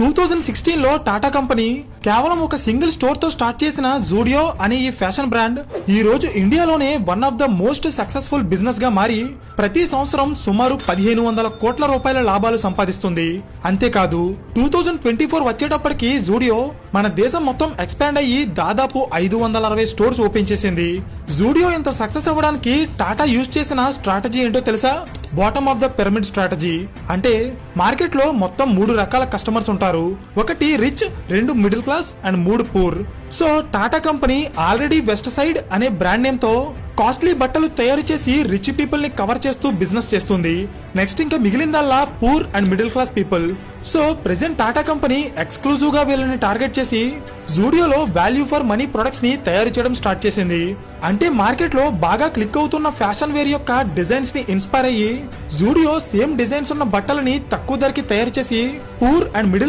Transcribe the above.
2016 లో టాటా కంపెనీ కేవలం ఒక సింగిల్ స్టోర్ తో స్టార్ట్ చేసిన జూడియో అనే ఈ ఫ్యాషన్ బ్రాండ్ ఈ రోజు ఇండియాలోనే one of the most successful business గా మారి ప్రతి సంవత్సరం సుమారు 1500 కోట్ల రూపాయల లాభాలు సంపాదిస్తుంది. అంతేకాదు 2024 వచ్చేటప్పటికి జూడియో మన దేశం మొత్తం ఎక్స్పాండ్ అయ్యి దాదాపు 560 స్టోర్స్ ఓపెన్ చేసింది. జూడియో ఇంత సక్సెస్ అవ్వడానికి టాటా యూజ్ చేసిన స్ట్రాటజీ ఏంటో తెలుసా? Bottom of the pyramid strategy. అంటే మార్కెట్ లో మొత్తం 3 రకాల కస్టమర్స్ ఉంటారు. ఒకటి rich, 2 middle class and 3 poor. So Tata company already Westside అనే బ్రాండ్ నేమ్ తో కాస్ట్లీ బట్టలు తయారు చేసి రిచ్ పీపుల్ ని కవర్ చేస్తూ బిజినెస్ చేస్తుంది. నెక్స్ట్ ఇంకా మిగిలిందల్లా poor and middle class people. So present Tata company exclusive గా వీళ్ళని టార్గెట్ చేసి జూడియోలో వాల్యూ ఫర్ మనీ ప్రొడక్ట్స్ ని తయారు చేయడం స్టార్ట్ చేసింది. అంటే మార్కెట్ లో బాగా క్లిక్ అవుతున్న ఫ్యాషన్ వేర్ యొక్క డిజైన్స్ ని ఇన్స్పైర్ అయ్యి జూడియో సేమ్ డిజైన్స్ ఉన్న బట్టలని తక్కువ ధరకి తయారు చేసి పూర్ అండ్ మిడిల్